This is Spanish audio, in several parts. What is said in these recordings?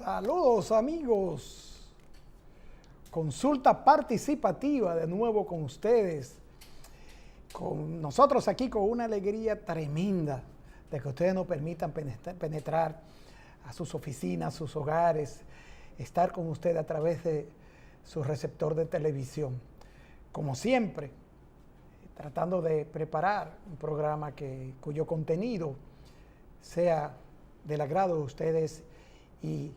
Saludos amigos, consulta participativa de nuevo con ustedes, con nosotros aquí con una alegría tremenda de que ustedes nos permitan penetrar a sus oficinas, sus hogares, estar con ustedes a través de su receptor de televisión. Como siempre, tratando de preparar un programa cuyo contenido sea del agrado de ustedes y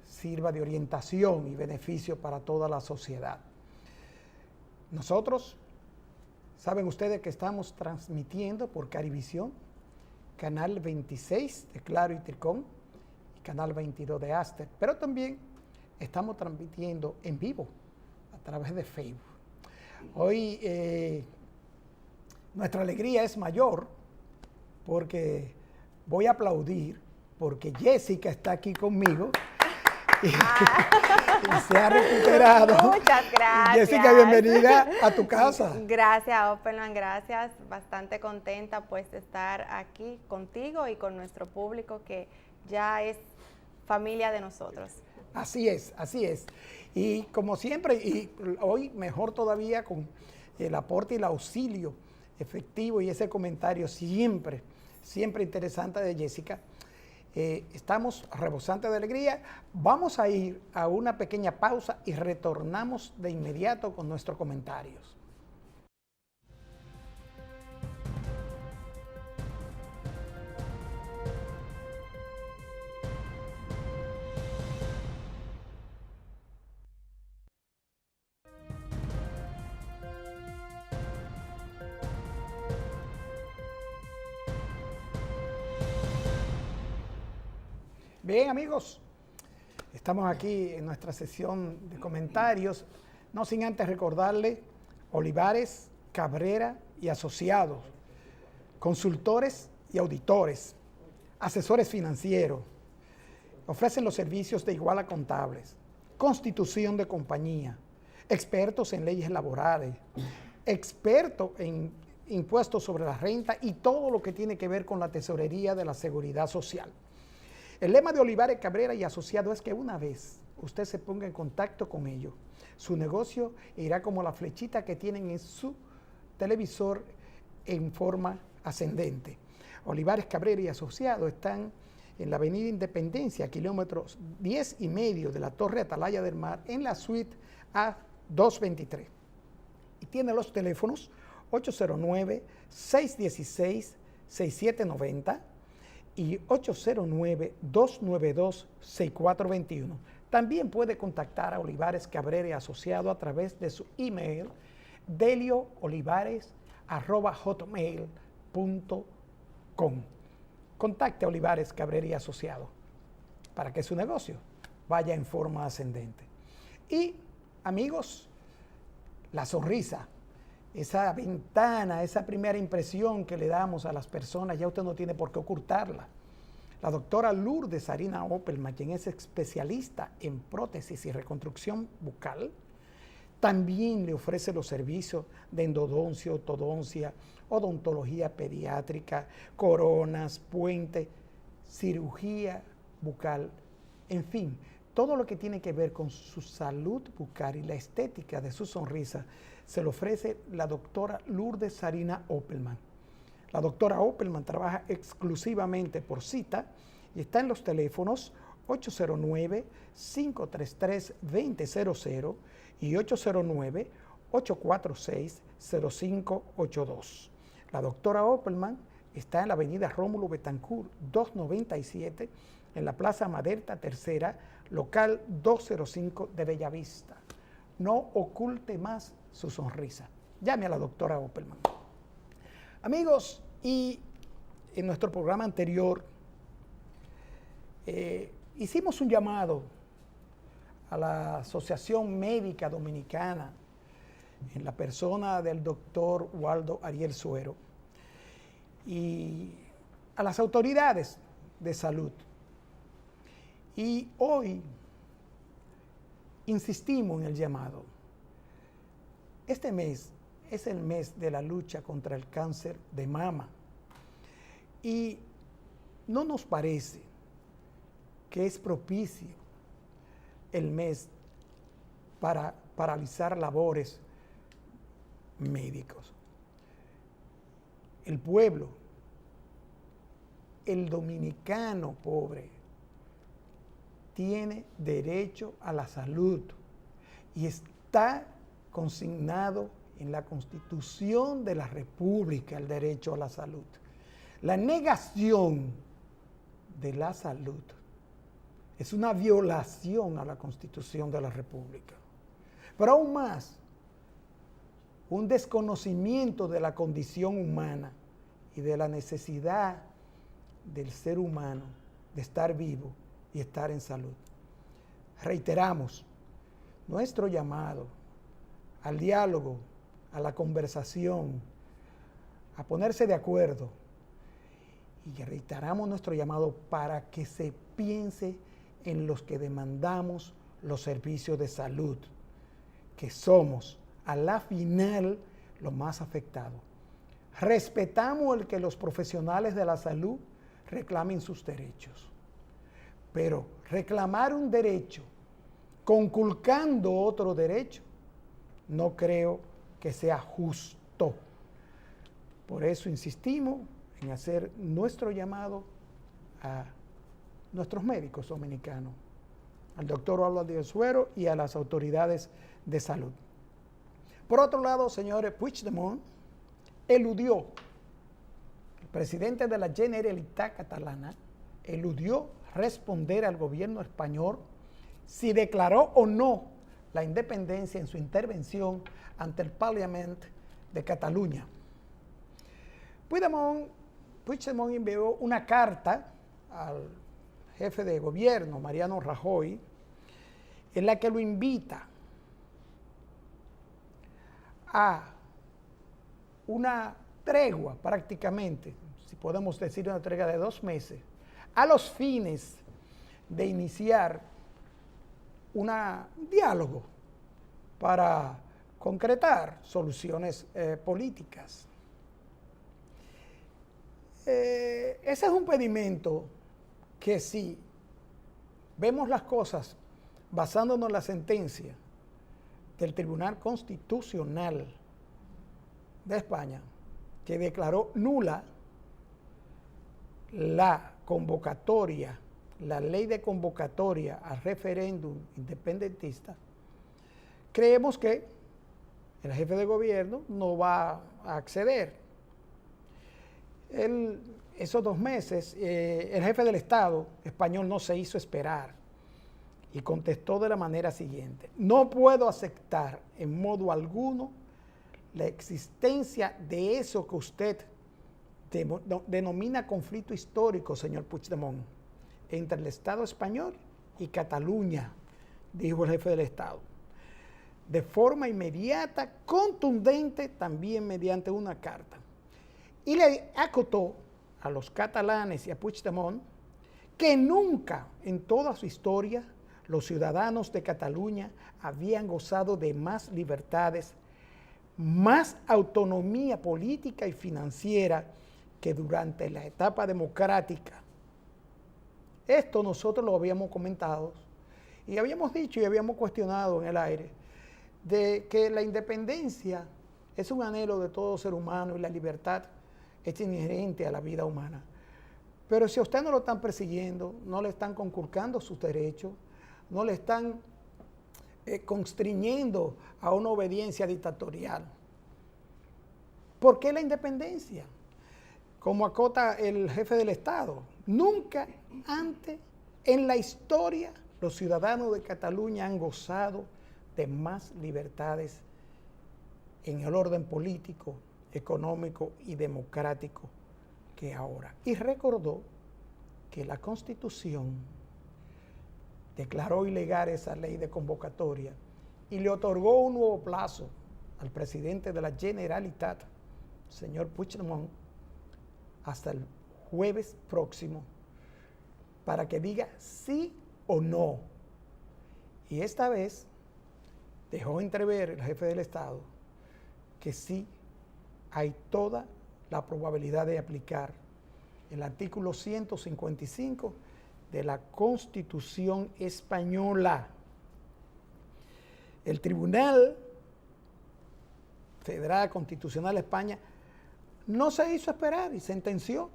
sirva de orientación y beneficio para toda la sociedad. Nosotros, saben ustedes que estamos transmitiendo por Carivisión, canal 26 de Claro y Tricón y canal 22 de Aster, pero también estamos transmitiendo en vivo a través de Facebook. Hoy nuestra alegría es mayor porque voy a aplaudir porque Jessica está aquí conmigo y se ha recuperado. Muchas gracias. Jessica, bienvenida a tu casa. Gracias, Opelman, gracias. Bastante contenta pues de estar aquí contigo y con nuestro público que ya es familia de nosotros. Así es, así es. Y como siempre, y hoy mejor todavía con el aporte y el auxilio efectivo y ese comentario siempre interesante de Jessica. Estamos rebosantes de alegría. Vamos a ir a una pequeña pausa y retornamos de inmediato con nuestros comentarios. Bien, amigos, estamos aquí en nuestra sesión de comentarios, no sin antes recordarle Olivares, Cabrera y Asociados, consultores y auditores, asesores financieros, ofrecen los servicios de Iguala Contables, constitución de compañía, expertos en leyes laborales, expertos en impuestos sobre la renta y todo lo que tiene que ver con la tesorería de la seguridad social. El lema de Olivares, Cabrera y Asociados es que una vez usted se ponga en contacto con ellos, su negocio irá como la flechita que tienen en su televisor en forma ascendente. Olivares, Cabrera y Asociados están en la avenida Independencia, kilómetros 10,5 de la Torre Atalaya del Mar, en la suite A223. Y tiene los teléfonos 809-616-6790, y 809-292-6421. También puede contactar a Olivares, Cabrera y Asociado a través de su email delioolivares@hotmail.com. Contacte a Olivares, Cabrera y Asociado para que su negocio vaya en forma ascendente. Y, amigos, la sonrisa, esa ventana, esa primera impresión que le damos a las personas, ya usted no tiene por qué ocultarla. La doctora Lourdes Sarina Opelman, quien es especialista en prótesis y reconstrucción bucal, también le ofrece los servicios de endodoncia, ortodoncia, odontología pediátrica, coronas, puentes, cirugía bucal, en fin, todo lo que tiene que ver con su salud bucal y la estética de su sonrisa se lo ofrece la doctora Lourdes Sarina Opelman. La doctora Opelman trabaja exclusivamente por cita y está en los teléfonos 809-533-2000 y 809-846-0582. La doctora Opelman está en la avenida Rómulo Betancourt 297 en la Plaza Maderta Tercera, local 205 de Bellavista. No oculte más su sonrisa. Llame a la doctora Opelman. Amigos, y en nuestro programa anterior hicimos un llamado a la Asociación Médica Dominicana en la persona del doctor Waldo Ariel Suero y a las autoridades de salud. Y hoy insistimos en el llamado. Este mes es el mes de la lucha contra el cáncer de mama. Y no nos parece que es propicio el mes para paralizar labores médicos. El pueblo, el dominicano pobre, tiene derecho a la salud y está consignado en la Constitución de la República el derecho a la salud. La negación de la salud es una violación a la Constitución de la República. Pero aún más, un desconocimiento de la condición humana y de la necesidad del ser humano de estar vivo y estar en salud. Reiteramos nuestro llamado al diálogo, a la conversación, a ponerse de acuerdo. Y reiteramos nuestro llamado para que se piense en los que demandamos los servicios de salud, que somos a la final los más afectados. Respetamos el que los profesionales de la salud reclamen sus derechos, pero reclamar un derecho conculcando otro derecho no creo que sea justo. Por eso insistimos en hacer nuestro llamado a nuestros médicos dominicanos, al doctor Álvaro Suero y a las autoridades de salud. Por otro lado, señores, Puigdemont eludió, el presidente de la Generalitat catalana, eludió responder al gobierno español si declaró o no la independencia en su intervención ante el Parlamento de Cataluña. Puigdemont envió una carta al jefe de gobierno, Mariano Rajoy, en la que lo invita a una tregua prácticamente, si podemos decir una tregua de 2 meses, a los fines de iniciar un diálogo para concretar soluciones políticas. Ese es un pedimento que si vemos las cosas basándonos en la sentencia del Tribunal Constitucional de España, que declaró nula la convocatoria, la ley de convocatoria al referéndum independentista, creemos que el jefe de gobierno no va a acceder. Esos 2 meses, el jefe del Estado español no se hizo esperar y contestó de la manera siguiente: no puedo aceptar en modo alguno la existencia de eso que usted denomina conflicto histórico, señor Puigdemont, entre el Estado español y Cataluña, dijo el jefe del Estado, de forma inmediata, contundente, también mediante una carta. Y le acotó a los catalanes y a Puigdemont que nunca en toda su historia los ciudadanos de Cataluña habían gozado de más libertades, más autonomía política y financiera que durante la etapa democrática. Esto nosotros lo habíamos comentado y habíamos dicho y habíamos cuestionado en el aire de que la independencia es un anhelo de todo ser humano y la libertad es inherente a la vida humana. Pero si a usted no lo están persiguiendo, no le están conculcando sus derechos, no le están constriñendo a una obediencia dictatorial, ¿por qué la independencia? Como acota el jefe del Estado, nunca antes en la historia los ciudadanos de Cataluña han gozado de más libertades en el orden político, económico y democrático que ahora. Y recordó que la Constitución declaró ilegal esa ley de convocatoria y le otorgó un nuevo plazo al presidente de la Generalitat, señor Puigdemont, hasta el jueves próximo, para que diga sí o no. Y esta vez dejó entrever el jefe del Estado que sí hay toda la probabilidad de aplicar el artículo 155 de la Constitución española, El Tribunal Federal Constitucional de España no se hizo esperar y sentenció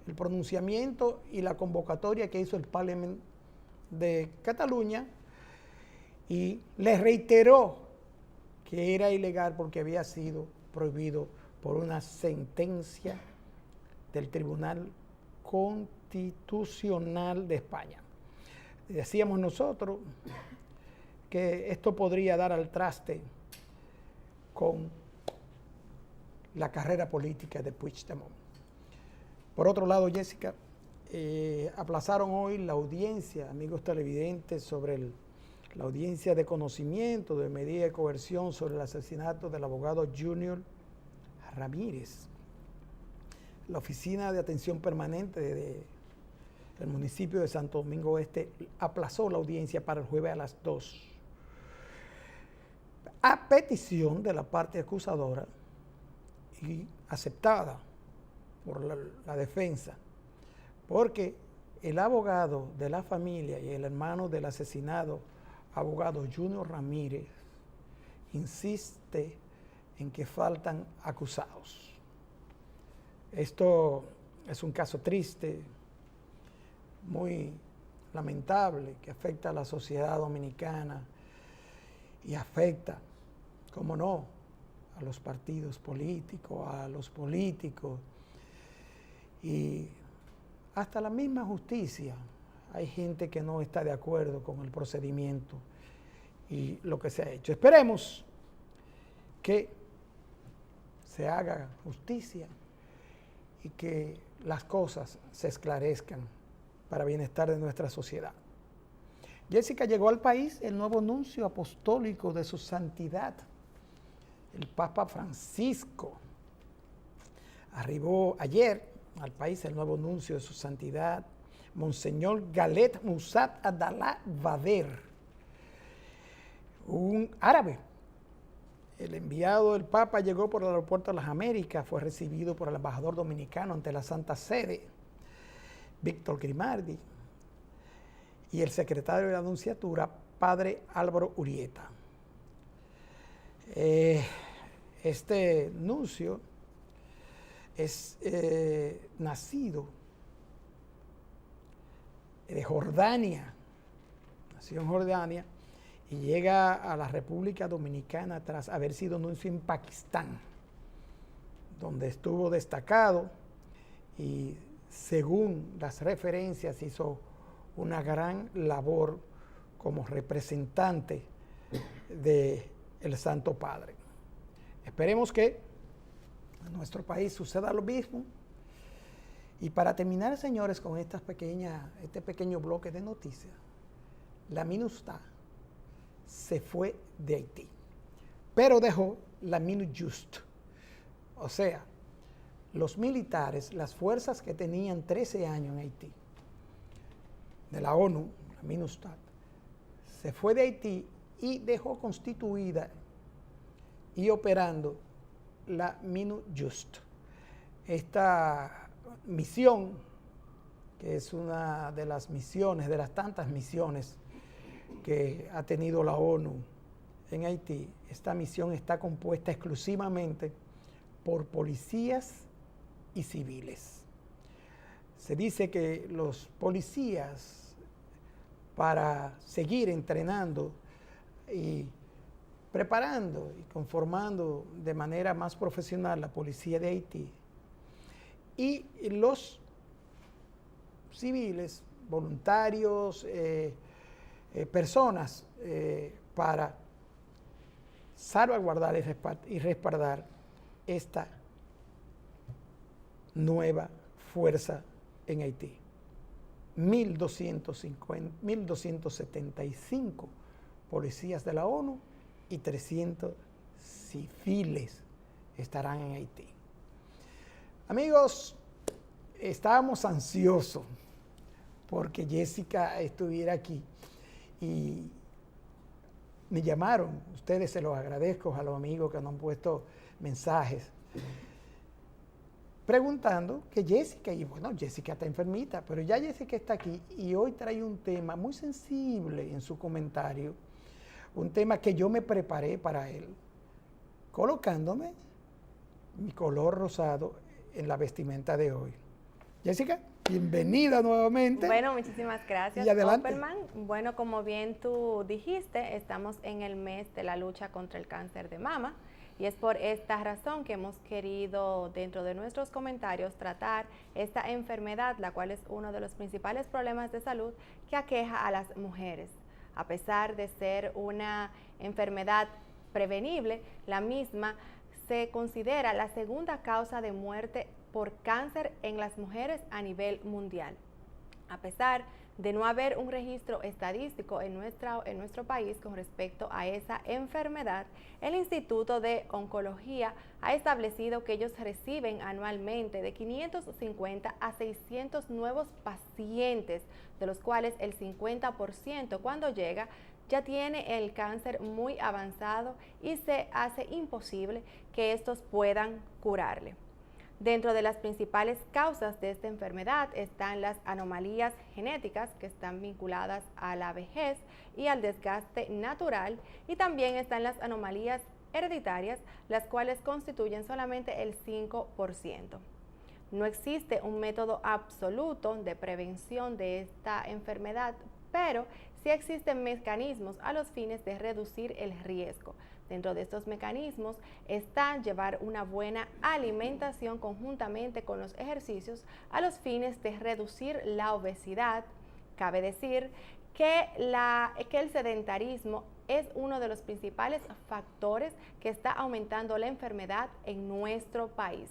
el pronunciamiento y la convocatoria que hizo el Parlamento de Cataluña y le reiteró que era ilegal porque había sido prohibido por una sentencia del Tribunal Constitucional de España. Decíamos nosotros que esto podría dar al traste con la carrera política de Puigdemont. Por otro lado, Jessica, aplazaron hoy la audiencia, amigos televidentes, sobre la audiencia de conocimiento de medida de coerción sobre el asesinato del abogado Junior Ramírez. La Oficina de Atención Permanente del municipio de Santo Domingo Este aplazó la audiencia para el jueves a las 2, a petición de la parte acusadora y aceptada por la defensa, porque el abogado de la familia y el hermano del asesinado abogado Junior Ramírez insiste en que faltan acusados. Esto es un caso triste, muy lamentable, que afecta a la sociedad dominicana y afecta, cómo no, a los partidos políticos, a los políticos y hasta la misma justicia. Hay gente que no está de acuerdo con el procedimiento y lo que se ha hecho. Esperemos que se haga justicia y que las cosas se esclarezcan para bienestar de nuestra sociedad. Jessica, llegó al país el nuevo nuncio apostólico de su santidad, el Papa Francisco. Arribó ayer al país el nuevo nuncio de su santidad, Monseñor Galet Musat Abdallah Vader, un árabe. El enviado del Papa llegó por el aeropuerto de las Américas, fue recibido por el embajador dominicano ante la Santa Sede, Víctor Grimaldi, y el secretario de la Nunciatura, Padre Álvaro Urieta. Este nuncio es nacido de Jordania, nació en Jordania y llega a la República Dominicana tras haber sido nuncio en Pakistán, donde estuvo destacado y según las referencias hizo una gran labor como representante del Santo Padre. Esperemos que en nuestro país suceda lo mismo. Y para terminar, señores, con este pequeño bloque de noticias, la MINUSTAH se fue de Haití, pero dejó la MINUJUST. O sea, los militares, las fuerzas que tenían 13 años en Haití, de la ONU, la MINUSTAH, se fue de Haití y dejó constituida y operando la MINUJUST. Esta misión, que es una de las misiones, de las tantas misiones que ha tenido la ONU en Haití, esta misión está compuesta exclusivamente por policías y civiles. Se dice que los policías, para seguir entrenando y preparando y conformando de manera más profesional la policía de Haití, y los civiles, voluntarios, personas para salvaguardar y respaldar esta nueva fuerza en Haití. 1.275 policías de la ONU y 300 civiles estarán en Haití. Amigos, estábamos ansiosos porque Jessica estuviera aquí y me llamaron, ustedes se los agradezco a los amigos que nos han puesto mensajes, preguntando que Jessica, y bueno, Jessica está enfermita, pero ya Jessica está aquí y hoy trae un tema muy sensible en su comentario, un tema que yo me preparé para él, colocándome mi color rosado en la vestimenta de hoy. Jessica, bienvenida nuevamente. Bueno, muchísimas gracias, Y adelante. Opperman. Bueno, como bien tú dijiste, estamos en el mes de la lucha contra el cáncer de mama y es por esta razón que hemos querido, dentro de nuestros comentarios, tratar esta enfermedad, la cual es uno de los principales problemas de salud que aqueja a las mujeres. A pesar de ser una enfermedad prevenible, la misma se considera la segunda causa de muerte por cáncer en las mujeres a nivel mundial. A pesar de no haber un registro estadístico en nuestro país con respecto a esa enfermedad, el Instituto de Oncología ha establecido que ellos reciben anualmente de 550 a 600 nuevos pacientes, de los cuales el 50% cuando llega ya tiene el cáncer muy avanzado y se hace imposible que estos puedan curarle. Dentro de las principales causas de esta enfermedad están las anomalías genéticas que están vinculadas a la vejez y al desgaste natural, y también están las anomalías hereditarias, las cuales constituyen solamente el 5%. No existe un método absoluto de prevención de esta enfermedad, pero sí existen mecanismos a los fines de reducir el riesgo. Dentro de estos mecanismos está llevar una buena alimentación conjuntamente con los ejercicios a los fines de reducir la obesidad. Cabe decir que el sedentarismo es uno de los principales factores que está aumentando la enfermedad en nuestro país.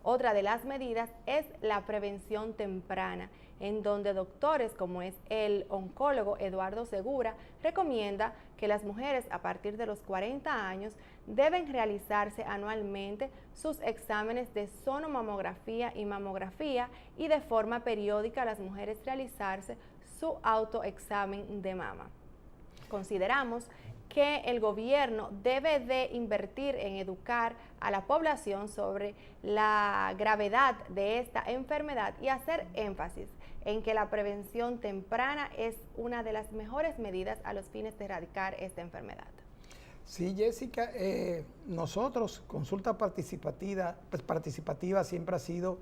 Otra de las medidas es la prevención temprana, en donde doctores como es el oncólogo Eduardo Segura recomienda que las mujeres a partir de los 40 años deben realizarse anualmente sus exámenes de sonomamografía y mamografía, y de forma periódica las mujeres realizarse su autoexamen de mama. Consideramos que el gobierno debe de invertir en educar a la población sobre la gravedad de esta enfermedad y hacer énfasis en que la prevención temprana es una de las mejores medidas a los fines de erradicar esta enfermedad. Sí, Jessica, nosotros, Consulta Participativa siempre ha sido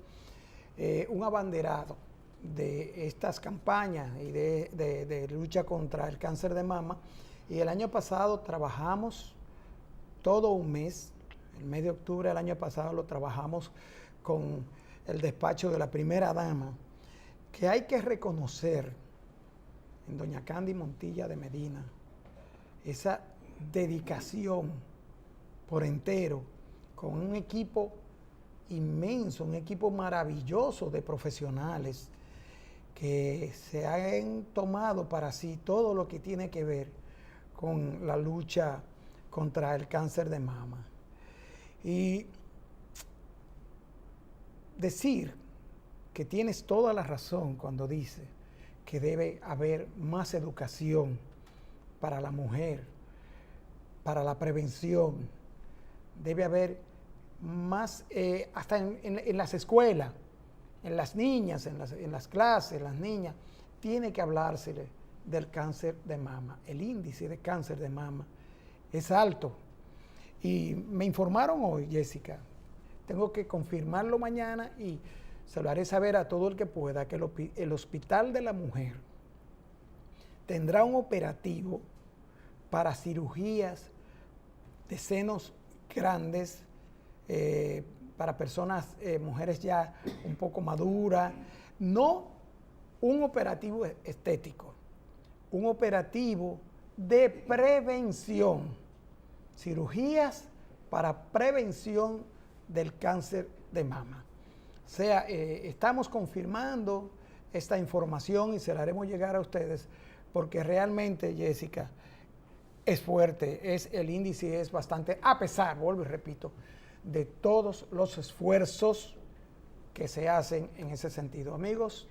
un abanderado de estas campañas y de lucha contra el cáncer de mama. Y el año pasado trabajamos todo un mes, el mes de octubre del año pasado lo trabajamos con el despacho de la primera dama, que hay que reconocer en doña Candy Montilla de Medina esa dedicación por entero, con un equipo inmenso, un equipo maravilloso de profesionales que se han tomado para sí todo lo que tiene que ver con la lucha contra el cáncer de mama. Y decir que tienes toda la razón cuando dices que debe haber más educación para la mujer, para la prevención, debe haber más, hasta en las escuelas, en las niñas, en las clases, las niñas, tiene que hablársele del cáncer de mama. El índice de cáncer de mama es alto. Y me informaron hoy, Jessica, tengo que confirmarlo mañana y se lo haré saber a todo el que pueda, que el Hospital de la Mujer tendrá un operativo para cirugías de senos grandes, para personas, mujeres ya un poco maduras, no un operativo estético, un operativo de prevención, cirugías para prevención del cáncer de mama. O sea, estamos confirmando esta información y se la haremos llegar a ustedes, porque realmente, Jessica, es fuerte, el índice es bastante, a pesar, vuelvo y repito, de todos los esfuerzos que se hacen en ese sentido. Amigos,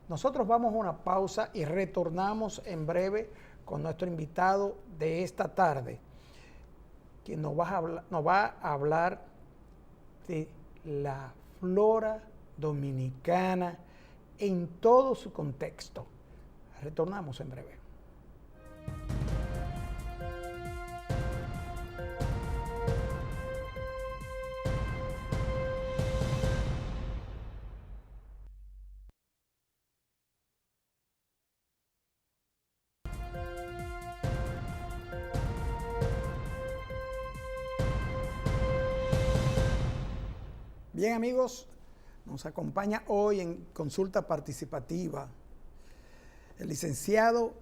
nosotros vamos a una pausa y retornamos en breve con nuestro invitado de esta tarde, quien nos va a hablar de la flora dominicana en todo su contexto. Retornamos en breve. Bien, amigos, nos acompaña hoy en consulta participativa el licenciado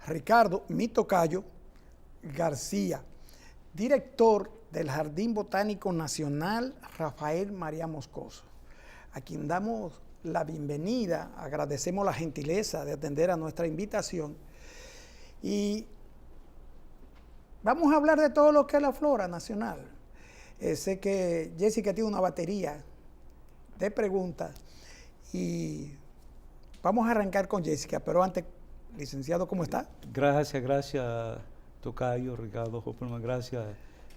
Ricardo Mitocayo García, director del Jardín Botánico Nacional Rafael María Moscoso, a quien damos la bienvenida, agradecemos la gentileza de atender a nuestra invitación y vamos a hablar de todo lo que es la flora nacional. Sé que Jessica tiene una batería de preguntas y vamos a arrancar con Jessica, pero antes, licenciado, ¿cómo está? Gracias, Tocayo, Ricardo Hopperman, gracias,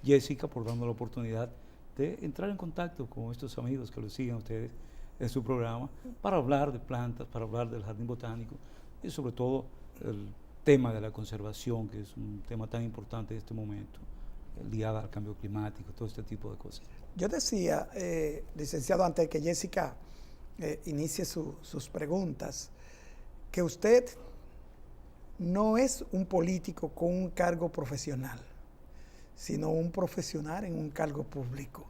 Jessica, por darnos la oportunidad de entrar en contacto con estos amigos que lo siguen a ustedes en su programa para hablar de plantas, para hablar del jardín botánico y sobre todo el tema de la conservación, que es un tema tan importante en este momento, ligado al cambio climático, todo este tipo de cosas. Yo decía, licenciado, antes de que Jessica inicie sus preguntas, que usted no es un político con un cargo profesional, sino un profesional en un cargo público.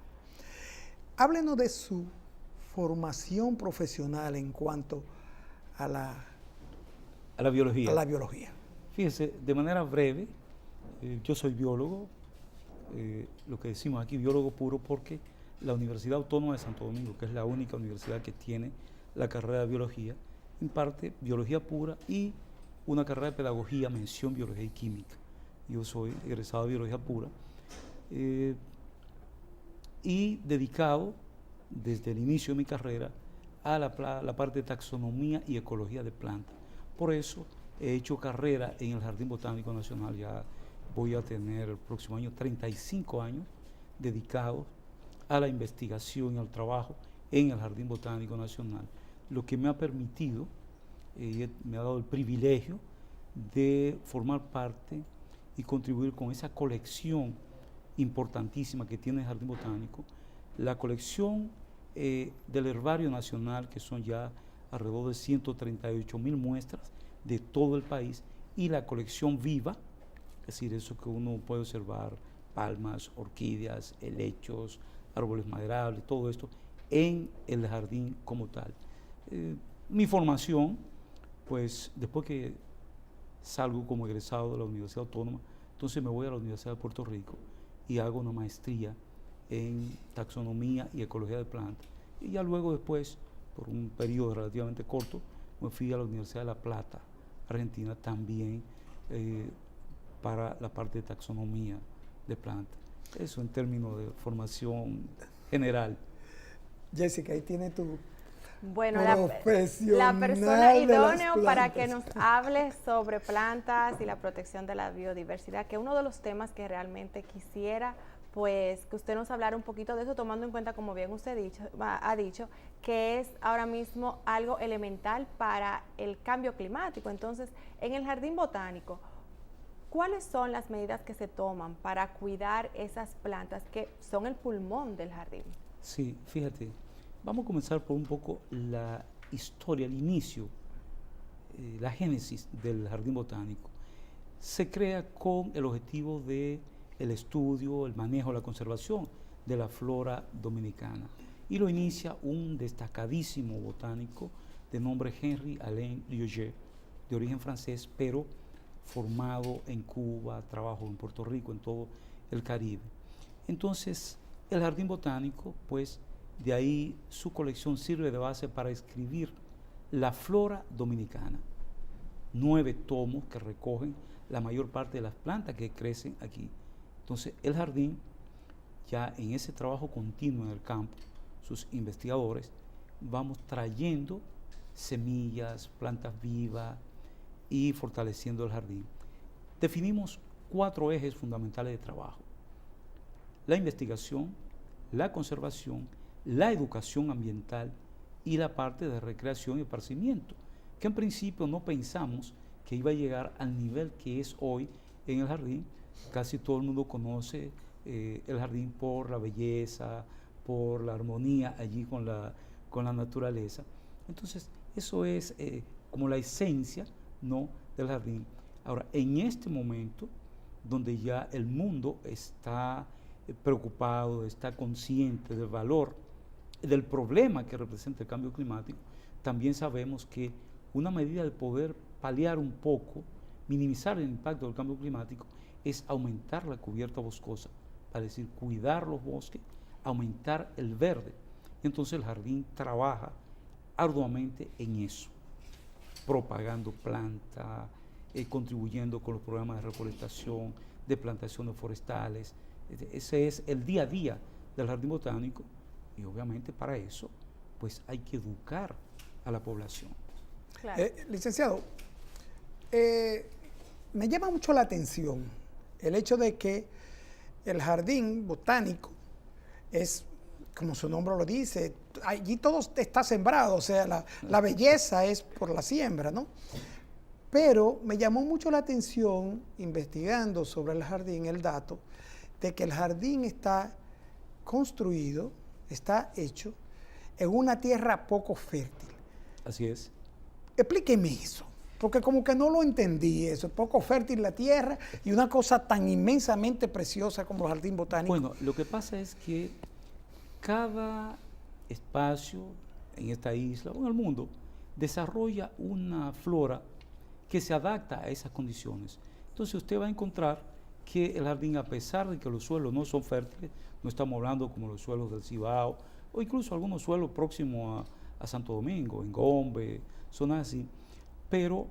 Háblenos de su formación profesional en cuanto a la biología. Fíjese, de manera breve, yo soy biólogo, lo que decimos aquí, biólogo puro, porque la Universidad Autónoma de Santo Domingo, que es la única universidad que tiene la carrera de biología, imparte biología pura y una carrera de pedagogía, mención biología y química. Yo soy egresado de biología pura y dedicado desde el inicio de mi carrera a la parte de taxonomía y ecología de plantas. Por eso he hecho carrera en el Jardín Botánico Nacional, ya voy a tener el próximo año 35 años dedicados a la investigación y al trabajo en el Jardín Botánico Nacional, lo que me ha permitido, me ha dado el privilegio de formar parte y contribuir con esa colección importantísima que tiene el Jardín Botánico, la colección del Herbario Nacional, que son ya alrededor de 138.000 muestras de todo el país, y la colección viva, es decir, eso que uno puede observar, palmas, orquídeas, helechos, árboles maderables, todo esto, en el jardín como tal. Mi formación, pues después que salgo como egresado de la Universidad Autónoma, entonces me voy a la Universidad de Puerto Rico y hago una maestría en taxonomía y ecología de plantas. Y ya luego después, por un periodo relativamente corto, me fui a la Universidad de La Plata, Argentina, también para la parte de taxonomía de plantas. Eso en términos de formación general. Jessica, ahí tiene tu la persona idónea para que nos hable sobre plantas y la protección de la biodiversidad, que es uno de los temas que realmente quisiera pues que usted nos hablara un poquito de eso, tomando en cuenta, como bien usted ha dicho, que es ahora mismo algo elemental para el cambio climático. Entonces, en el jardín botánico, ¿cuáles son las medidas que se toman para cuidar esas plantas que son el pulmón del jardín? Sí, fíjate, vamos a comenzar por un poco la historia, el inicio, la génesis del jardín botánico. Se crea con el objetivo de el estudio, el manejo, la conservación de la flora dominicana. Y lo inicia un destacadísimo botánico de nombre Henry Alain Liogé, de origen francés, pero formado en Cuba, trabajó en Puerto Rico, en todo el Caribe. Entonces, el jardín botánico, pues, de ahí su colección sirve de base para escribir la flora dominicana. 9 tomos que recogen la mayor parte de las plantas que crecen aquí. Entonces, el jardín, ya en ese trabajo continuo en el campo, sus investigadores, vamos trayendo semillas, plantas vivas y fortaleciendo el jardín. Definimos 4 ejes fundamentales de trabajo: la investigación, la conservación, la educación ambiental y la parte de recreación y esparcimiento, que en principio no pensamos que iba a llegar al nivel que es hoy en el jardín. Casi todo el mundo conoce el jardín por la belleza, por la armonía allí con la naturaleza. Entonces, eso es como la esencia, ¿no?, del jardín. Ahora, en este momento, donde ya el mundo está preocupado, está consciente del valor del problema que representa el cambio climático, también sabemos que una medida de poder paliar un poco, minimizar el impacto del cambio climático, es aumentar la cubierta boscosa, para decir, cuidar los bosques, aumentar el verde. Entonces el jardín trabaja arduamente en eso, propagando plantas, contribuyendo con los programas de reforestación, de plantaciones forestales. Ese es el día a día del jardín botánico, y obviamente para eso pues hay que educar a la población. Claro. Licenciado, me llama mucho la atención el hecho de que el jardín botánico es, como su nombre lo dice, allí todo está sembrado, o sea, la belleza es por la siembra, ¿no? Pero me llamó mucho la atención, investigando sobre el jardín, el dato de que el jardín está construido, está hecho en una tierra poco fértil. Así es. Explíqueme eso, porque como que no lo entendí eso, poco fértil la tierra y una cosa tan inmensamente preciosa como el jardín botánico. Bueno, lo que pasa es que cada espacio en esta isla o en el mundo desarrolla una flora que se adapta a esas condiciones. Entonces usted va a encontrar que el jardín, a pesar de que los suelos no son fértiles, no estamos hablando como los suelos del Cibao, o incluso algunos suelos próximos a Santo Domingo, en Gombe, zonas así, pero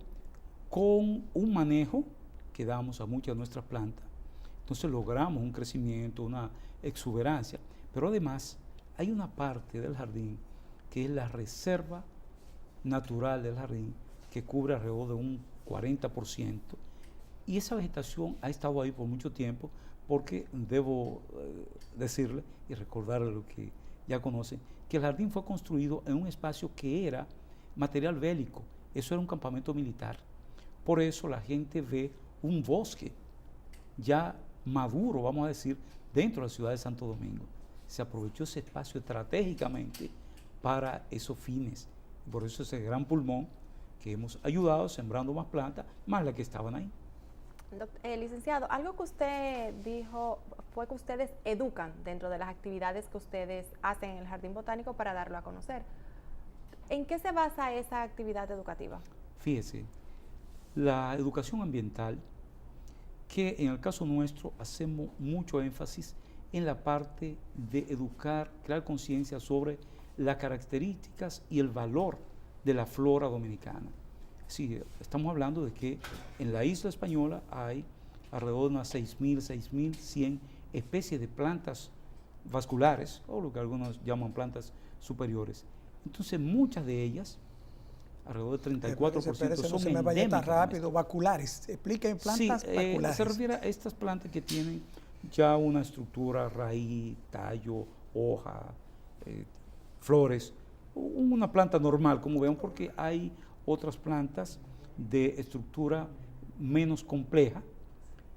con un manejo que damos a muchas de nuestras plantas, entonces logramos un crecimiento, una exuberancia, pero además hay una parte del jardín que es la reserva natural del jardín, que cubre alrededor de un 40%, y esa vegetación ha estado ahí por mucho tiempo, porque debo decirle y recordarle lo que ya conocen, que el jardín fue construido en un espacio que era material bélico, eso era un campamento militar. Por eso la gente ve un bosque ya maduro, vamos a decir, dentro de la ciudad de Santo Domingo. Se aprovechó ese espacio estratégicamente para esos fines. Por eso ese gran pulmón que hemos ayudado sembrando más plantas, más las que estaban ahí. Licenciado, algo que usted dijo fue que ustedes educan dentro de las actividades que ustedes hacen en el Jardín Botánico para darlo a conocer. ¿En qué se basa esa actividad educativa? Fíjese, la educación ambiental, que en el caso nuestro hacemos mucho énfasis en la parte de educar, crear conciencia sobre las características y el valor de la flora dominicana. Sí, estamos hablando de que en la isla española hay alrededor de unas 6.100 especies de plantas vasculares, o lo que algunos llaman plantas superiores. Entonces, muchas de ellas, alrededor del 34%, son no se me vaya tan rápido, endémicas. Vasculares. Expliquen plantas vasculares. Se refiere a estas plantas que tienen ya una estructura, raíz, tallo, hoja, flores, una planta normal, como ven, porque hay otras plantas de estructura menos compleja,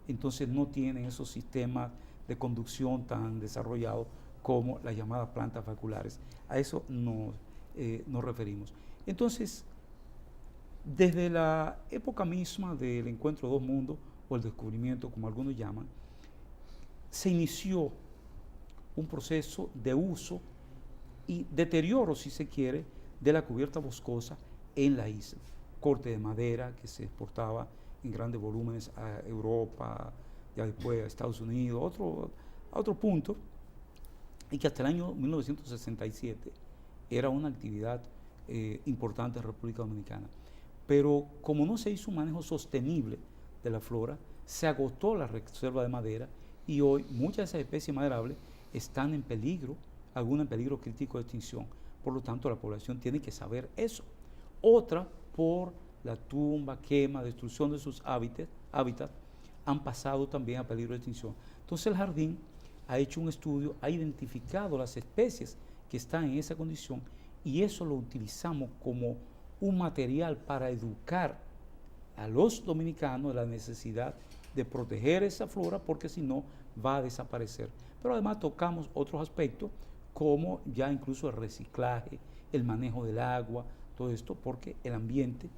entonces no tienen esos sistemas de conducción tan desarrollados como las llamadas plantas vasculares. A eso nos referimos. Entonces, desde la época misma del encuentro de dos mundos, o el descubrimiento, como algunos llaman, se inició un proceso de uso y deterioro, si se quiere, de la cubierta boscosa en la isla. Corte de madera que se exportaba en grandes volúmenes a Europa, ya después a Estados Unidos, a otro punto, y que hasta el año 1967 era una actividad importante en República Dominicana. Pero como no se hizo un manejo sostenible de la flora, se agotó la reserva de madera y hoy muchas de esas especies maderables están en peligro, algunas en peligro crítico de extinción. Por lo tanto, la población tiene que saber eso. Otra, por la tumba, quema, destrucción de sus hábitats, han pasado también a peligro de extinción. Entonces el jardín ha hecho un estudio, ha identificado las especies que están en esa condición y eso lo utilizamos como un material para educar a los dominicanos de la necesidad de proteger esa flora porque si no va a desaparecer. Pero además tocamos otros aspectos como ya incluso el reciclaje, el manejo del agua, todo esto porque el ambiente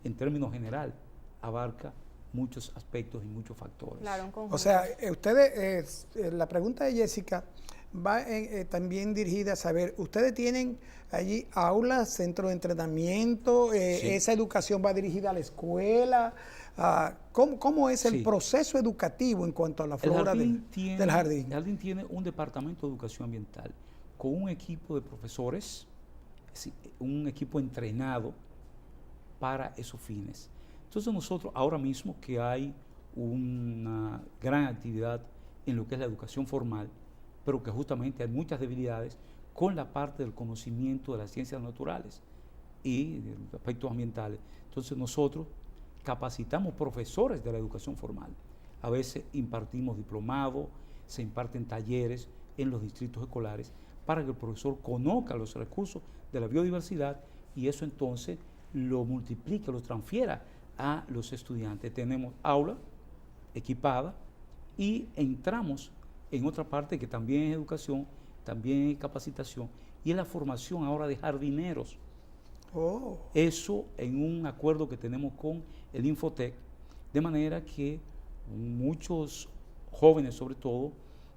en términos general abarca muchos aspectos y muchos factores. Claro, o sea, ustedes, la pregunta de Jessica va también dirigida a saber, ¿ustedes tienen allí aulas, centros de entrenamiento? Sí. ¿Esa educación va dirigida a la escuela? ¿Cómo es el Sí. proceso educativo en cuanto a la flora del jardín? El jardín tiene un departamento de educación ambiental con un equipo de profesores, es decir, un equipo entrenado para esos fines. Entonces nosotros ahora mismo que hay una gran actividad en lo que es la educación formal, pero que justamente hay muchas debilidades con la parte del conocimiento de las ciencias naturales y de los aspectos ambientales. Entonces nosotros capacitamos profesores de la educación formal. A veces impartimos diplomados, se imparten talleres en los distritos escolares para que el profesor conozca los recursos de la biodiversidad y eso entonces lo multiplique, lo transfiera a los estudiantes. Tenemos aula equipada y entramos en otra parte que también es educación, también es capacitación y es la formación ahora de jardineros. Oh. Eso en un acuerdo que tenemos con el Infotec, de manera que muchos jóvenes sobre todo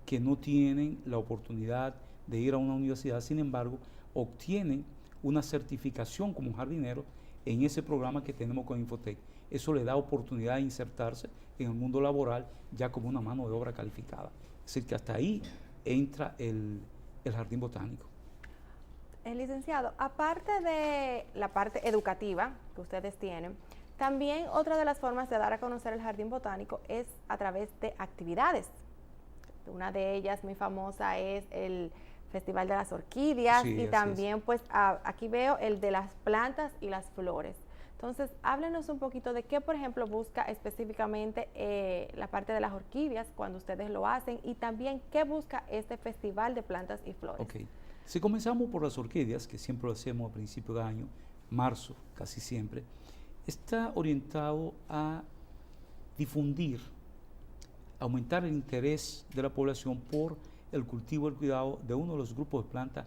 que no tienen la oportunidad de ir a una universidad, sin embargo, obtienen una certificación como jardinero en ese programa que tenemos con Infotec. Eso le da oportunidad de insertarse en el mundo laboral ya como una mano de obra calificada. Es decir, que hasta ahí entra el jardín botánico. Licenciado, aparte de la parte educativa que ustedes tienen, también otra de las formas de dar a conocer el jardín botánico es a través de actividades. Una de ellas muy famosa es el Festival de las Orquídeas Sí, y también pues aquí veo el de las plantas y las flores. Entonces, háblenos un poquito de qué, por ejemplo, busca específicamente la parte de las orquídeas cuando ustedes lo hacen y también qué busca este Festival de Plantas y Flores. Okay. Si comenzamos por las orquídeas, que siempre lo hacemos a principio de año, marzo casi siempre, está orientado a difundir, aumentar el interés de la población por el cultivo y el cuidado de uno de los grupos de plantas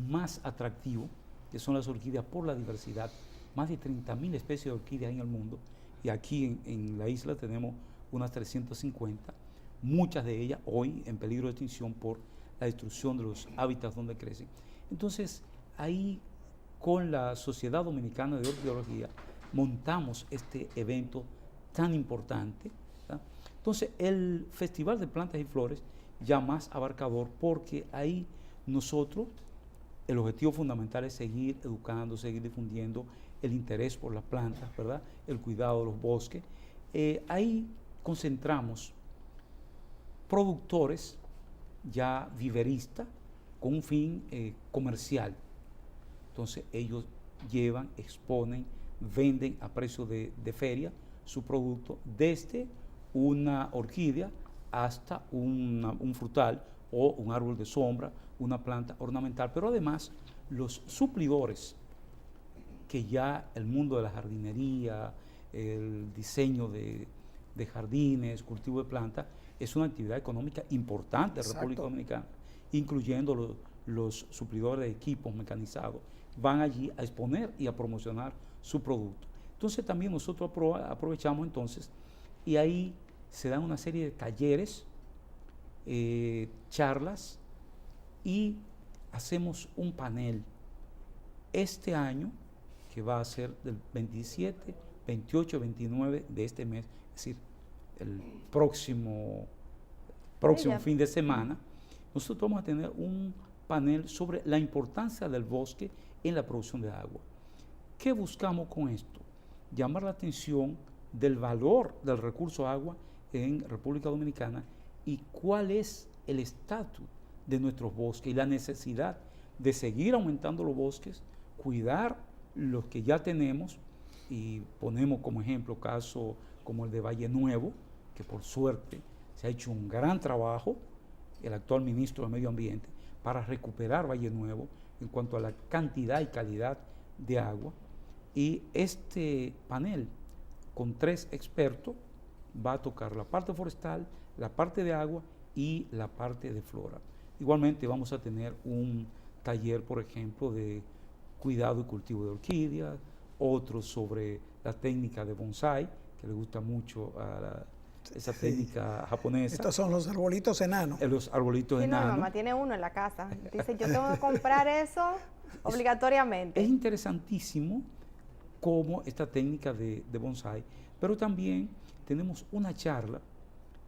más atractivos, que son las orquídeas por la diversidad. Más de 30.000 especies de orquídeas en el mundo y aquí en la isla tenemos unas 350, muchas de ellas hoy en peligro de extinción por la destrucción de los hábitats donde crecen. Entonces, ahí con la Sociedad Dominicana de Orquideología montamos este evento tan importante, ¿verdad? Entonces, el Festival de Plantas y Flores ya más abarcador porque ahí nosotros, el objetivo fundamental es seguir educando, seguir difundiendo el interés por las plantas, ¿verdad? El cuidado de los bosques. Ahí concentramos productores ya viveristas con un fin comercial. Entonces ellos llevan, exponen, venden a precio de feria su producto desde una orquídea hasta un frutal o un árbol de sombra, una planta ornamental, pero además los suplidores que ya el mundo de la jardinería, el diseño de jardines, cultivo de plantas, es una actividad económica importante de la República Dominicana, incluyendo los suplidores de equipos mecanizados, van allí a exponer y a promocionar su producto. Entonces también nosotros aprovechamos entonces y ahí se dan una serie de talleres, charlas y hacemos un panel este año que va a ser del 27, 28, 29 de este mes, es decir, el próximo fin de semana, nosotros vamos a tener un panel sobre la importancia del bosque en la producción de agua. ¿Qué buscamos con esto? Llamar la atención del valor del recurso agua en República Dominicana y cuál es el estatus de nuestros bosques y la necesidad de seguir aumentando los bosques, cuidar los que ya tenemos y ponemos como ejemplo casos como el de Valle Nuevo, que por suerte se ha hecho un gran trabajo, el actual ministro de Medio Ambiente, para recuperar Valle Nuevo en cuanto a la cantidad y calidad de agua. Y este panel con 3 expertos va a tocar la parte forestal, la parte de agua y la parte de flora. Igualmente vamos a tener un taller, por ejemplo, de cuidado y cultivo de orquídeas, otro sobre la técnica de bonsai, que le gusta mucho esa técnica japonesa. Estos son los arbolitos enanos. Los arbolitos Sí, no, mi enanos. mamá tiene uno en la casa. Dice, yo tengo que comprar eso obligatoriamente. Es interesantísimo como esta técnica de bonsai, pero también tenemos una charla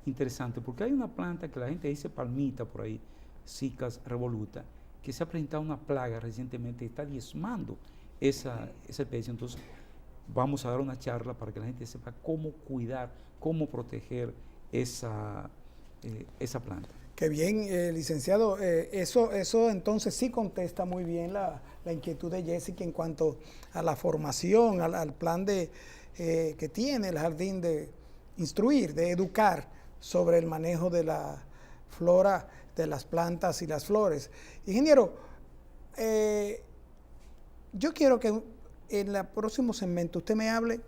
interesante, porque hay una planta que la gente dice palmita por ahí, Cycas revoluta, que se ha presentado una plaga recientemente, está diezmando esa especie. Entonces, vamos a dar una charla para que la gente sepa cómo cuidar, cómo proteger esa planta. Qué bien, licenciado. Eso entonces sí contesta muy bien la inquietud de Jessica en cuanto a la formación, al plan que tiene el jardín de instruir, de educar sobre el manejo de la flora, de las plantas y las flores. Ingeniero, yo quiero que en el próximo segmento usted me hable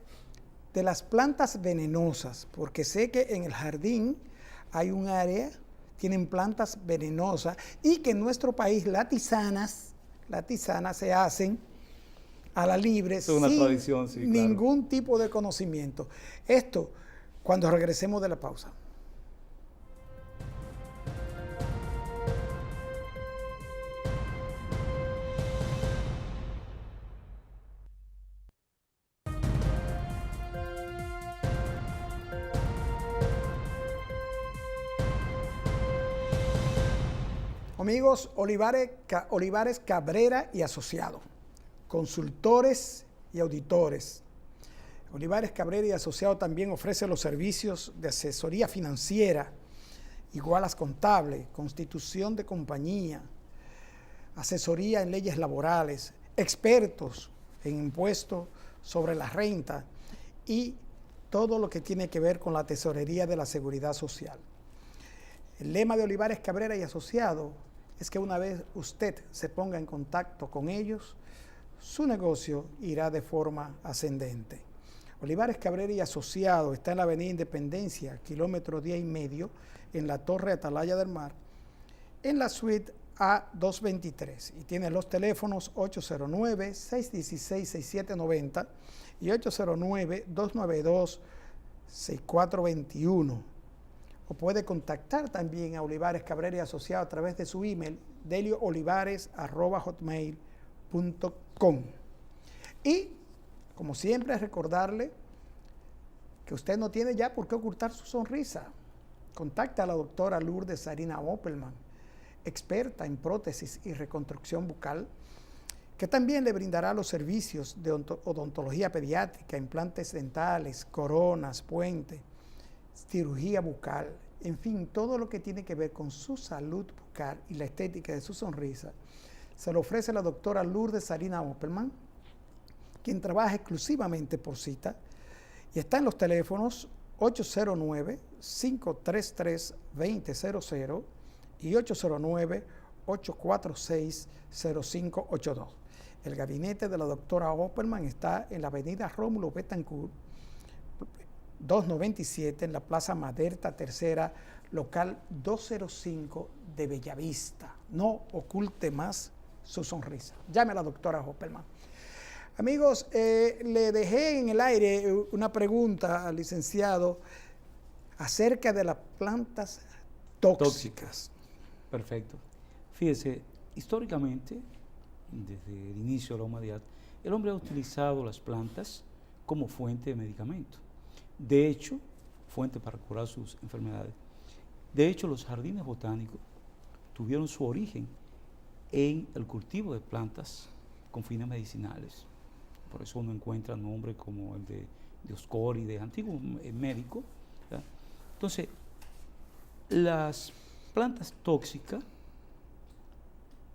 de las plantas venenosas, porque sé que en el jardín hay un área, tienen plantas venenosas, y que en nuestro país las tisanas se hacen a la libre, Es una sin tradición, sí, ningún tipo de conocimiento. Esto, cuando regresemos de la pausa. Amigos, Olivares Cabrera y Asociados, consultores y auditores. Olivares Cabrera y Asociados también ofrece los servicios de asesoría financiera, igualas contable, constitución de compañía, asesoría en leyes laborales, expertos en impuestos sobre la renta y todo lo que tiene que ver con la tesorería de la seguridad social. El lema de Olivares Cabrera y Asociados es que una vez usted se ponga en contacto con ellos, su negocio irá de forma ascendente. Olivares Cabrera y Asociados está en la Avenida Independencia, kilómetro 10.5, en la Torre Atalaya del Mar, en la suite A223. Y tiene los teléfonos 809-616-6790 y 809-292-6421. O puede contactar también a Olivares Cabrera y Asociados a través de su email, delioolivares@hotmail.com. Y, como siempre, recordarle que usted no tiene ya por qué ocultar su sonrisa. Contacte a la doctora Lourdes Sarina Opperman, experta en prótesis y reconstrucción bucal, que también le brindará los servicios de odontología pediátrica, implantes dentales, coronas, puentes, cirugía bucal, en fin, todo lo que tiene que ver con su salud bucal y la estética de su sonrisa, se lo ofrece la doctora Lourdes Sarina Opperman, quien trabaja exclusivamente por cita y está en los teléfonos 809-533-2000 y 809-846-0582. El gabinete de la doctora Opperman está en la avenida Rómulo Betancourt, 297, en la Plaza Maderta Tercera, local 205 de Bellavista. No oculte más su sonrisa. Llame a la doctora Opperman. Amigos, le dejé en el aire una pregunta al licenciado acerca de las plantas tóxicas. Perfecto. Fíjese, históricamente, desde el inicio de la humanidad, el hombre ha utilizado las plantas como fuente de medicamento. De hecho, fuente para curar sus enfermedades. De hecho, los jardines botánicos tuvieron su origen en el cultivo de plantas con fines medicinales. Por eso uno encuentra nombres como el de Dioscórides, antiguo médico, ¿verdad? Entonces, las plantas tóxicas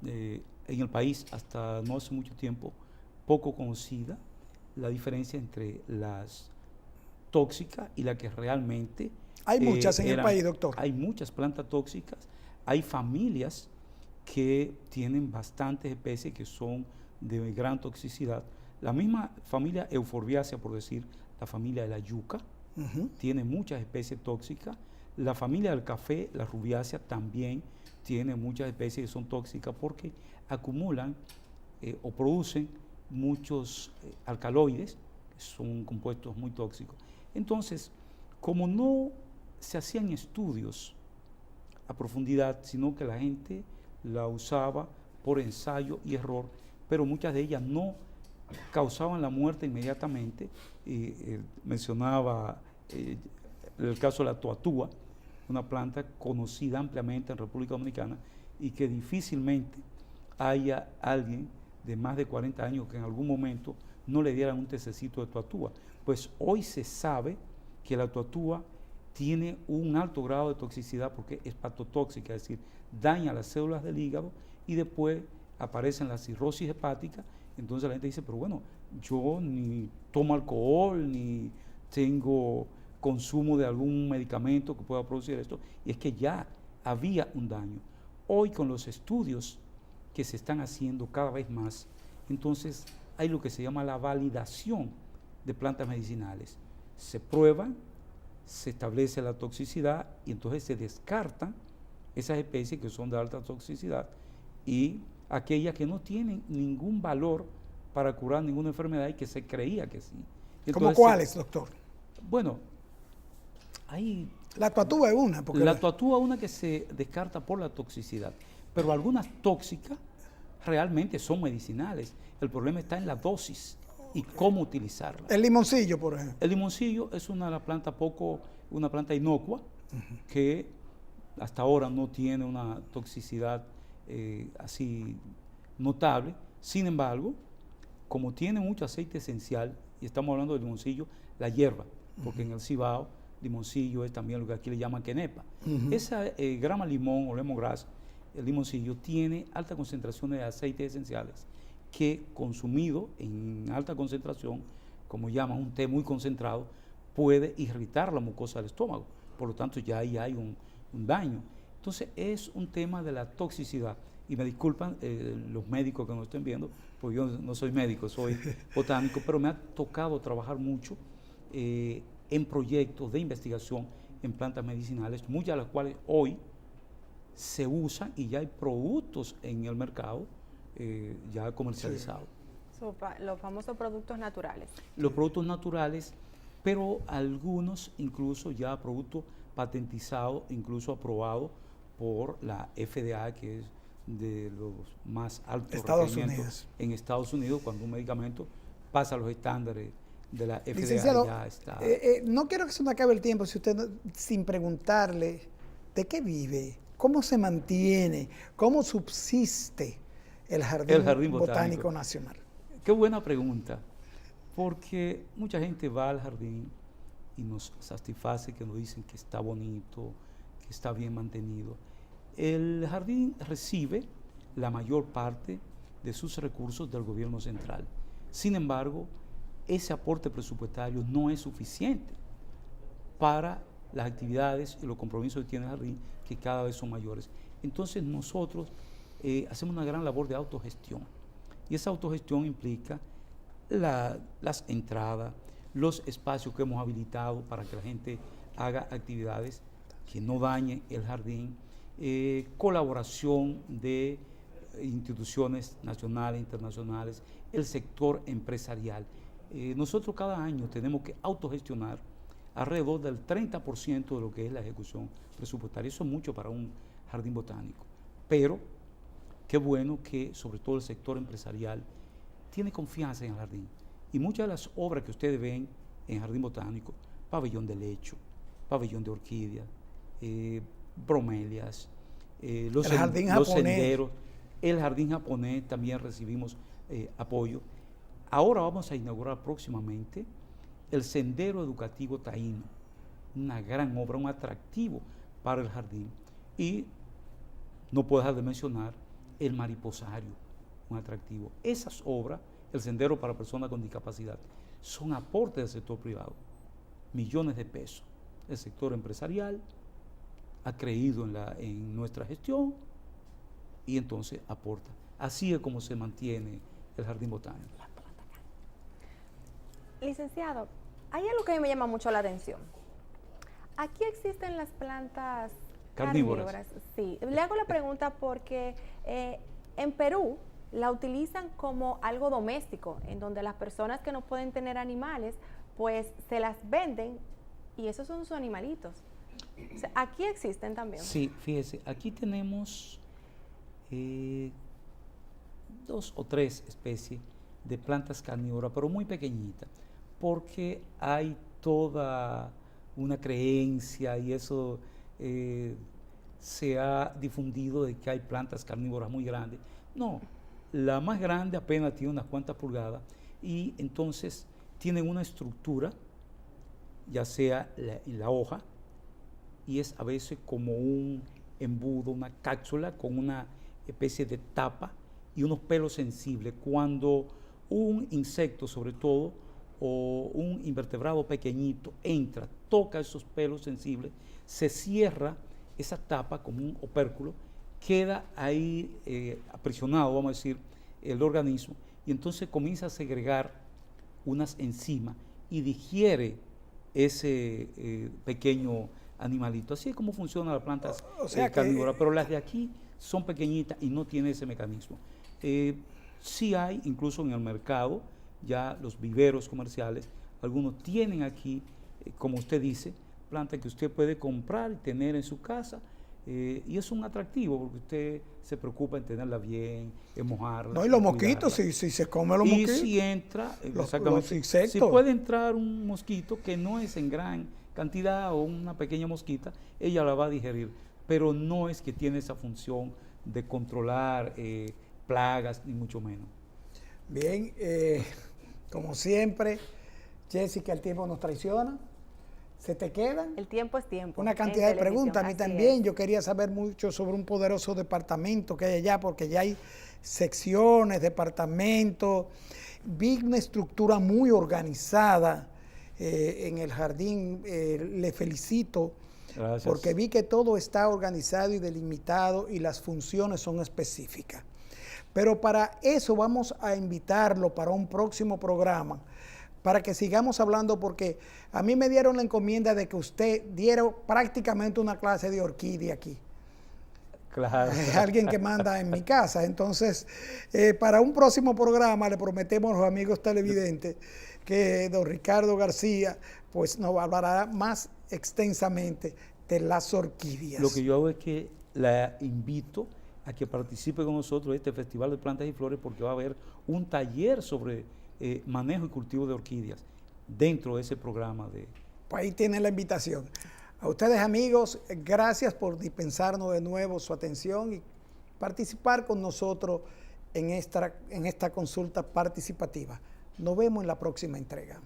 en el país, hasta no hace mucho tiempo, poco conocida la diferencia entre las tóxicas y la que realmente... Hay muchas en el país, doctor. Hay muchas plantas tóxicas, hay familias que tienen bastantes especies que son de gran toxicidad. La misma familia Euphorbiaceae, por decir, la familia de la yuca, tiene muchas especies tóxicas. La familia del café, la rubiácea, también tiene muchas especies que son tóxicas porque acumulan o producen muchos alcaloides, que son compuestos muy tóxicos. Entonces, como no se hacían estudios a profundidad, sino que la gente la usaba por ensayo y error, pero muchas de ellas no causaban la muerte inmediatamente. Mencionaba el caso de la toatúa, una planta conocida ampliamente en República Dominicana y que difícilmente haya alguien de más de 40 años que en algún momento no le dieran un tececito de toatúa. Pues hoy se sabe que la toatúa tiene un alto grado de toxicidad porque es hepatotóxica, es decir, daña las células del hígado y después aparecen la cirrosis hepática. Entonces la gente dice, pero bueno, yo ni tomo alcohol, ni tengo consumo de algún medicamento que pueda producir esto, y es que ya había un daño. Hoy con los estudios que se están haciendo cada vez más, entonces hay lo que se llama la validación de plantas medicinales. Se prueban, se establece la toxicidad y entonces se descartan esas especies que son de alta toxicidad y aquellas que no tienen ningún valor para curar ninguna enfermedad y que se creía que sí. ¿Cómo cuáles, doctor? Bueno, hay... La toatúa es una. La toatúa es una que se descarta por la toxicidad, pero algunas tóxicas realmente son medicinales. El problema está en la dosis y cómo utilizarla. El limoncillo, por ejemplo. El limoncillo es una planta inocua que hasta ahora no tiene una toxicidad así notable. Sin embargo, como tiene mucho aceite esencial, y estamos hablando del limoncillo, la hierba, porque en el Cibao, limoncillo es también lo que aquí le llaman quenepa. Esa grama limón o lemongrass, el limoncillo, tiene alta concentración de aceites esenciales que consumido en alta concentración, como llaman un té muy concentrado, puede irritar la mucosa del estómago. Por lo tanto, ya ahí hay un daño. Entonces, es un tema de la toxicidad. Y me disculpan los médicos que nos estén viendo, porque yo no soy médico, soy botánico, pero me ha tocado trabajar mucho en proyectos de investigación en plantas medicinales, muchas de las cuales hoy se usan y ya hay productos en el mercado ya comercializados. Los famosos productos naturales. Los productos naturales, pero algunos incluso ya productos patentizados, incluso aprobados por la FDA, que es de los más altos requerimientos en Estados Unidos, cuando un medicamento pasa los estándares de la FDA. Licenciado, ya está. No quiero que se me acabe el tiempo si usted, sin preguntarle, ¿de qué vive? ¿Cómo se mantiene? ¿Cómo subsiste el Jardín Botánico Nacional? Qué buena pregunta, porque mucha gente va al jardín y nos satisface, que nos dicen que está bonito, que está bien mantenido. El jardín recibe la mayor parte de sus recursos del gobierno central. Sin embargo, ese aporte presupuestario no es suficiente para las actividades y los compromisos que tiene el jardín, que cada vez son mayores. Entonces nosotros hacemos una gran labor de autogestión. Y esa autogestión implica las entradas, los espacios que hemos habilitado para que la gente haga actividades que no dañen el jardín, colaboración de instituciones nacionales, internacionales, el sector empresarial. Nosotros cada año tenemos que autogestionar alrededor del 30% de lo que es la ejecución presupuestaria. Eso es mucho para un jardín botánico, pero qué bueno que sobre todo el sector empresarial tiene confianza en el jardín. Y muchas de las obras que ustedes ven en Jardín Botánico, pabellón de lecho, pabellón de orquídeas, bromelias, los senderos, el jardín japonés también recibimos apoyo. Ahora vamos a inaugurar próximamente el Sendero Educativo Taíno, una gran obra, un atractivo para el jardín. Y no puedo dejar de mencionar el mariposario, un atractivo. Esas obras, el Sendero para Personas con Discapacidad, son aportes del sector privado, millones de pesos. El sector empresarial ha creído en nuestra gestión y entonces aporta. Así es como se mantiene el jardín botánico. Licenciado, hay algo que a mí me llama mucho la atención. Aquí existen las plantas carnívoras. Sí, le hago la pregunta porque en Perú la utilizan como algo doméstico, en donde las personas que no pueden tener animales, pues se las venden y esos son sus animalitos. O sea, aquí existen también. Sí, fíjese, aquí tenemos 2 o 3 especies de plantas carnívoras, pero muy pequeñitas, porque hay toda una creencia y eso se ha difundido de que hay plantas carnívoras muy grandes. No, la más grande apenas tiene unas cuantas pulgadas y entonces tienen una estructura, ya sea en la hoja, y es a veces como un embudo, una cápsula con una especie de tapa y unos pelos sensibles. Cuando un insecto, sobre todo, o un invertebrado pequeñito entra, toca esos pelos sensibles, se cierra esa tapa como un opérculo, queda ahí aprisionado, vamos a decir, el organismo, y entonces comienza a segregar unas enzimas y digiere ese pequeño animalito. Así es como funcionan las plantas carnívoras, pero las de aquí son pequeñitas y no tienen ese mecanismo. Sí hay, incluso en el mercado, ya los viveros comerciales, algunos tienen aquí, como usted dice, plantas que usted puede comprar y tener en su casa, y es un atractivo porque usted se preocupa en tenerla bien, en mojarla. No, y los mosquitos, si se come los mosquitos. Y si entra, los insectos. Si puede entrar un mosquito que no es en gran cantidad o una pequeña mosquita, ella la va a digerir, pero no es que tiene esa función de controlar plagas, ni mucho menos. Bien, como siempre, Jessica, el tiempo nos traiciona. ¿Se te quedan? El tiempo es tiempo. Una cantidad de preguntas. A mí también. Yo quería saber mucho sobre un poderoso departamento que hay allá, porque ya hay secciones, departamentos. Vi una estructura muy organizada en el jardín. Le felicito. Gracias. Porque vi que todo está organizado y delimitado y las funciones son específicas. Pero para eso vamos a invitarlo para un próximo programa, para que sigamos hablando, porque a mí me dieron la encomienda de que usted diera prácticamente una clase de orquídea aquí. Claro. Alguien que manda en mi casa. Entonces, para un próximo programa le prometemos a los amigos televidentes que don Ricardo García pues nos hablará más extensamente de las orquídeas. Lo que yo hago es que la invito a que participe con nosotros en este Festival de Plantas y Flores, porque va a haber un taller sobre manejo y cultivo de orquídeas dentro de ese programa. Pues ahí tienen la invitación. A ustedes, amigos, gracias por dispensarnos de nuevo su atención y participar con nosotros en esta consulta participativa. Nos vemos en la próxima entrega.